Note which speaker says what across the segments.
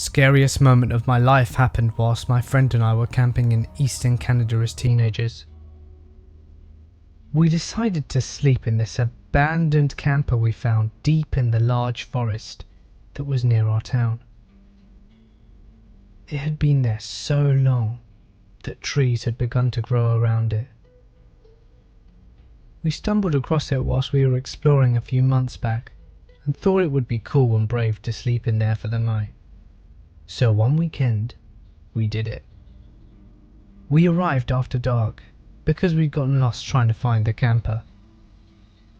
Speaker 1: Scariest moment of my life happened whilst my friend and I were camping in eastern Canada as teenagers. We decided to sleep in this abandoned camper we found deep in the large forest that was near our town. It had been there so long that trees had begun to grow around it. We stumbled across it whilst we were exploring a few months back and thought it would be cool and brave to sleep in there for the night. So one weekend, we did it. We arrived after dark because we'd gotten lost trying to find the camper.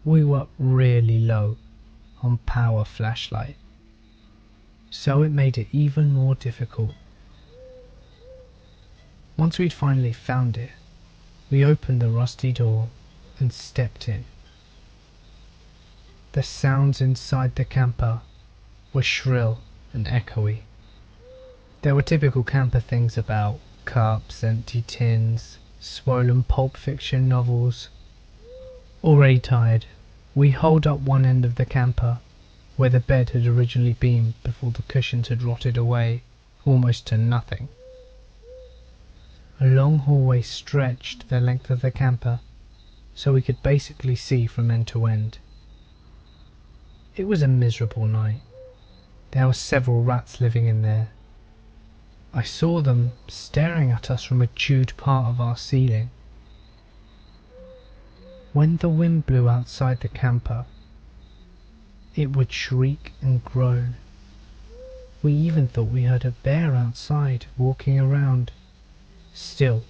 Speaker 1: We were really low on power flashlight, so it made it even more difficult. Once we'd finally found it, we opened the rusty door and stepped in. The sounds inside the camper were shrill and echoey. There were typical camper things about: cups, empty tins, swollen Pulp Fiction novels. Already tired, we holed up one end of the camper, where the bed had originally been before the cushions had rotted away almost to nothing. A long hallway stretched the length of the camper, so we could basically see from end to end. It was a miserable night. There were several rats living in there. I saw them staring at us from a chewed part of our ceiling. When the wind blew outside the camper, it would shriek and groan. We even thought we heard a bear outside walking around. Still,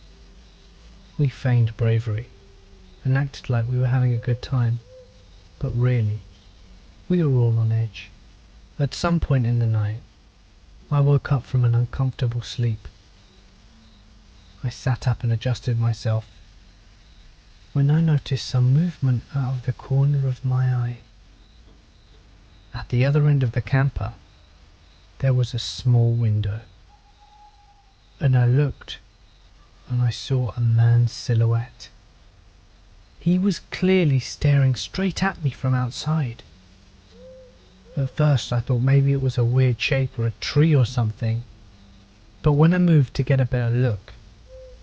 Speaker 1: we feigned bravery and acted like we were having a good time, but really, we were all on edge. At some point in the night, I woke up from an uncomfortable sleep. I sat up and adjusted myself when I noticed some movement out of the corner of my eye. At the other end of the camper, there was a small window, and I looked and I saw a man's silhouette. He was clearly staring straight at me from outside. At first I thought maybe it was a weird shape or a tree or something, but when I moved to get a better look,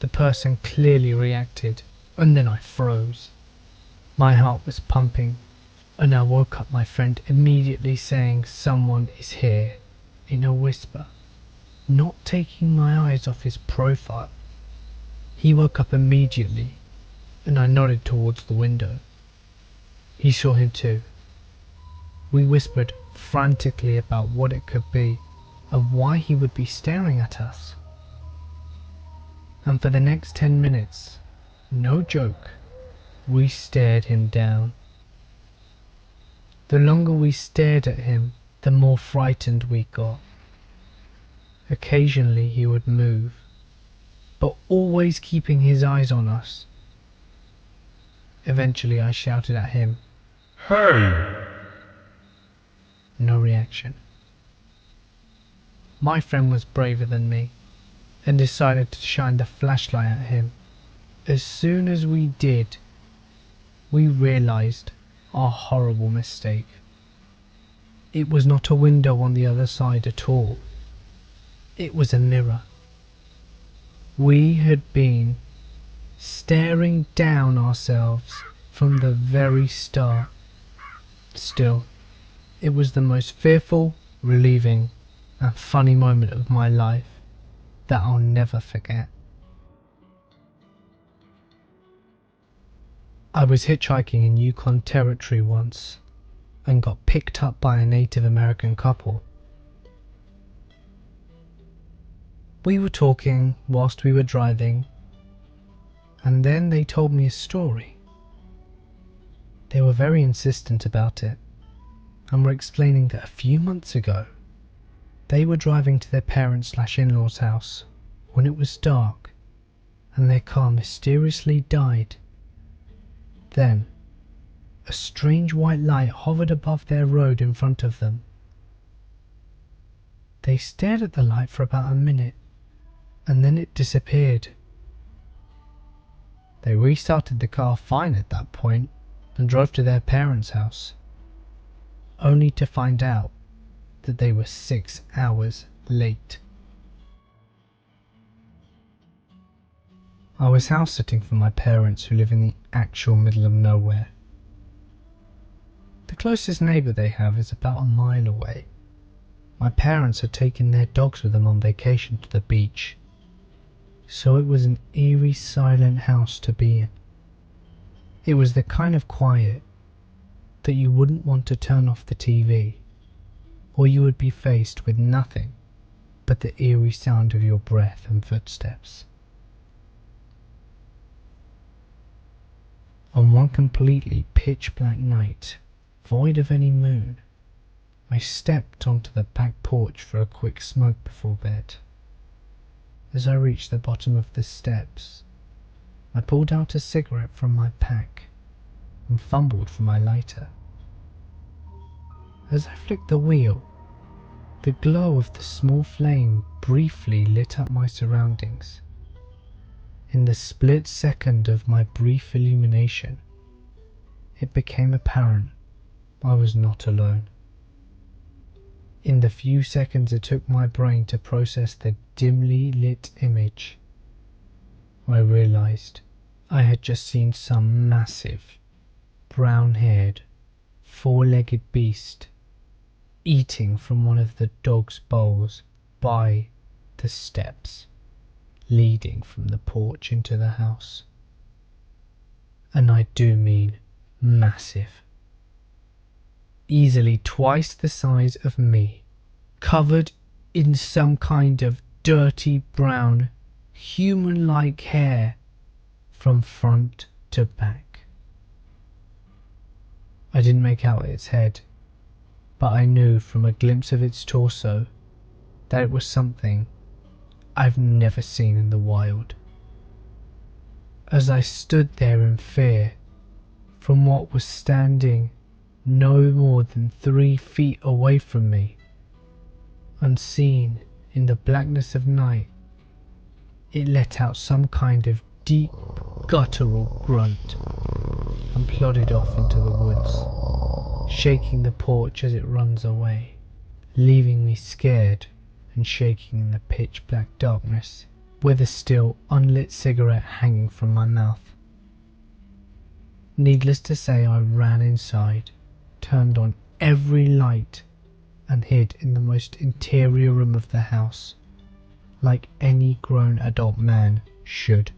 Speaker 1: the person clearly reacted, and then I froze. My heart was pumping, and I woke up my friend immediately saying someone is here, in a whisper, not taking my eyes off his profile. He woke up immediately, and I nodded towards the window. He saw him too. We whispered frantically about what it could be and why he would be staring at us. And for the next 10 minutes, no joke, we stared him down. The longer we stared at him, the more frightened we got. Occasionally he would move, but always keeping his eyes on us. Eventually I shouted at him, "Hey!" No reaction. My friend was braver than me and decided to shine the flashlight at him. As soon as we did, we realized our horrible mistake. It was not a window on the other side at all. It was a mirror. We had been staring down ourselves from the very start. Still, it was the most fearful, relieving, and funny moment of my life that I'll never forget. I was hitchhiking in Yukon Territory once and got picked up by a Native American couple. We were talking whilst we were driving, and then they told me a story. They were very insistent about it and were explaining that a few months ago they were driving to their parents/in-laws' house when it was dark and their car mysteriously died. Then, a strange white light hovered above their road in front of them. They stared at the light for about a minute, and then it disappeared. They restarted the car fine at that point and drove to their parents' house, only to find out that they were 6 hours late. I was house sitting for my parents who live in the actual middle of nowhere. The closest neighbour they have is about a mile away. My parents had taken their dogs with them on vacation to the beach, so it was an eerie, silent house to be in. It was the kind of quiet that you wouldn't want to turn off the TV, or you would be faced with nothing but the eerie sound of your breath and footsteps. On one completely pitch-black night, void of any moon, I stepped onto the back porch for a quick smoke before bed. As I reached the bottom of the steps, I pulled out a cigarette from my pack and fumbled for my lighter. As I flicked the wheel, the glow of the small flame briefly lit up my surroundings. In the split second of my brief illumination, it became apparent I was not alone. In the few seconds it took my brain to process the dimly lit image, I realized I had just seen some massive, brown-haired, four-legged beast eating from one of the dog's bowls by the steps leading from the porch into the house. And I do mean massive. Easily twice the size of me, covered in some kind of dirty brown, human-like hair from front to back. I didn't make out its head, but I knew from a glimpse of its torso that it was something I've never seen in the wild. As I stood there in fear from what was standing no more than 3 feet away from me, unseen in the blackness of night, it let out some kind of deep, guttural grunt and plodded off into the woods, shaking the porch as it runs away, leaving me scared and shaking in the pitch-black darkness, with a still unlit cigarette hanging from my mouth. Needless to say, I ran inside, turned on every light, and hid in the most interior room of the house, like any grown adult man should.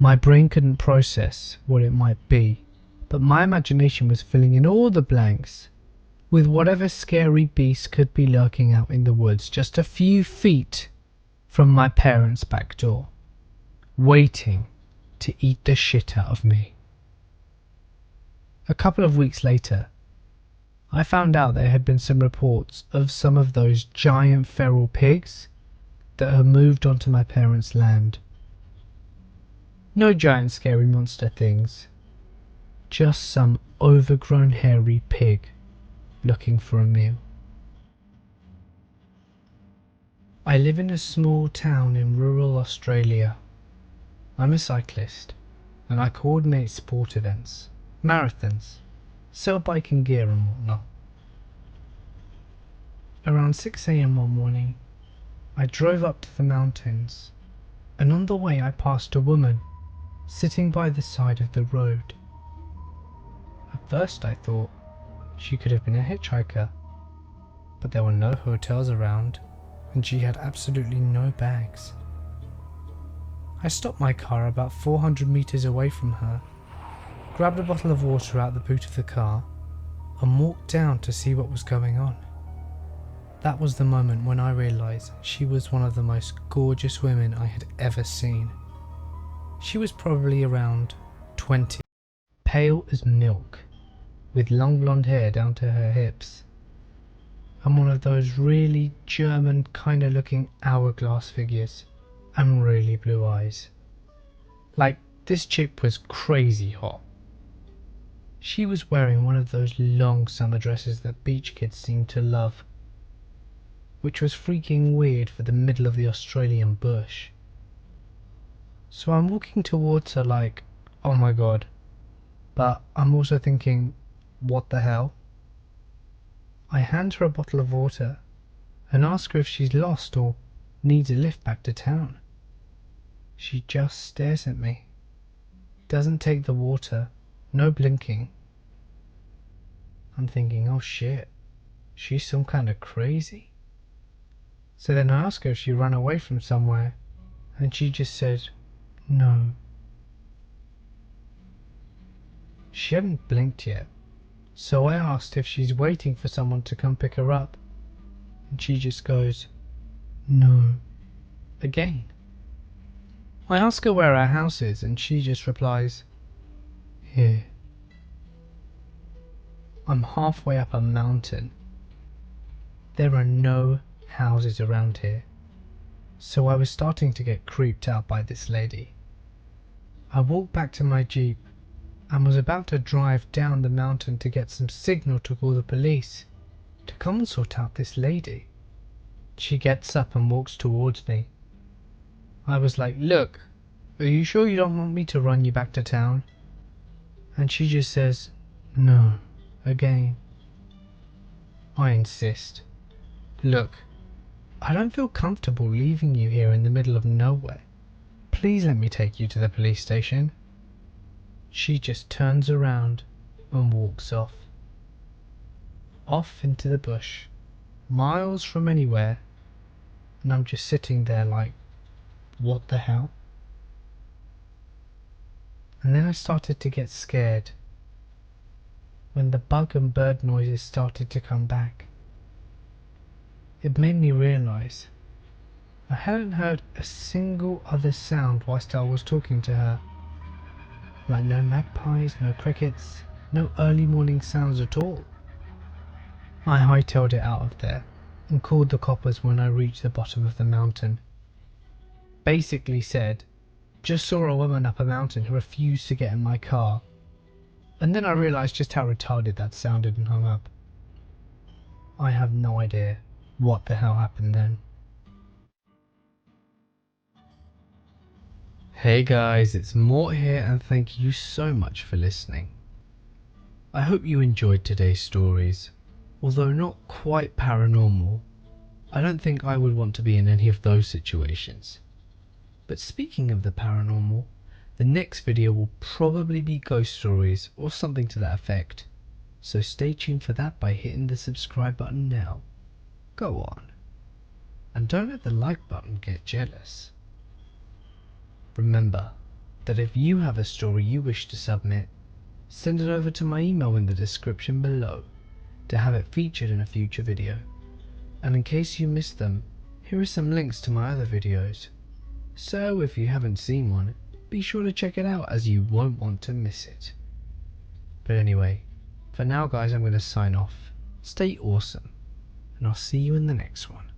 Speaker 1: My brain couldn't process what it might be, but my imagination was filling in all the blanks with whatever scary beast could be lurking out in the woods just a few feet from my parents' back door, waiting to eat the shit out of me. A couple of weeks later, I found out there had been some reports of some of those giant feral pigs that had moved onto my parents' land. No giant scary monster things, just some overgrown hairy pig looking for a meal. I live in a small town in rural Australia. I'm a cyclist and I coordinate sport events, marathons, sell biking gear and whatnot. Around 6 a.m. one morning, I drove up to the mountains, and on the way I passed a woman sitting by the side of the road. At first I thought she could have been a hitchhiker, but there were no hotels around and she had absolutely no bags. I stopped my car about 400 meters away from her, grabbed a bottle of water out the boot of the car and walked down to see what was going on. That was the moment when I realized she was one of the most gorgeous women I had ever seen. She was probably around 20, pale as milk, with long blonde hair down to her hips, and one of those really German kind of looking hourglass figures, and really blue eyes. Like, this chick was crazy hot. She was wearing one of those long summer dresses that beach kids seem to love, which was freaking weird for the middle of the Australian bush. So I'm walking towards her like, oh my god, but I'm also thinking, what the hell? I hand her a bottle of water and ask her if she's lost or needs a lift back to town. She just stares at me, doesn't take the water, no blinking. I'm thinking, oh shit, she's some kind of crazy. So then I ask her if she ran away from somewhere, and she just said, no. She hadn't blinked yet, so I asked if she's waiting for someone to come pick her up, and she just goes, no, again. I ask her where our house is, and she just replies, here. I'm halfway up a mountain. There are no houses around here, so I was starting to get creeped out by this lady. I walked back to my Jeep and was about to drive down the mountain to get some signal to call the police to come and sort out this lady. She gets up and walks towards me. I was like, look, are you sure you don't want me to run you back to town? And she just says, no, again. I insist. Look, I don't feel comfortable leaving you here in the middle of nowhere. Please let me take you to the police station. She just turns around and walks off. Off into the bush, miles from anywhere, and I'm just sitting there like, what the hell? And then I started to get scared when the bug and bird noises started to come back. It made me realise I hadn't heard a single other sound whilst I was talking to her. Like no magpies, no crickets, no early morning sounds at all. I hightailed it out of there and called the coppers when I reached the bottom of the mountain. Basically said, just saw a woman up a mountain who refused to get in my car. And then I realised just how retarded that sounded and hung up. I have no idea what the hell happened then. Hey guys, it's Mort here and thank you so much for listening. I hope you enjoyed today's stories. Although not quite paranormal, I don't think I would want to be in any of those situations. But speaking of the paranormal, the next video will probably be ghost stories or something to that effect. So stay tuned for that by hitting the subscribe button now. Go on. And don't let the like button get jealous. Remember that if you have a story you wish to submit, send it over to my email in the description below to have it featured in a future video. And in case you missed them, here are some links to my other videos. So if you haven't seen one, be sure to check it out as you won't want to miss it. But anyway, for now guys, I'm going to sign off. Stay awesome, and I'll see you in the next one.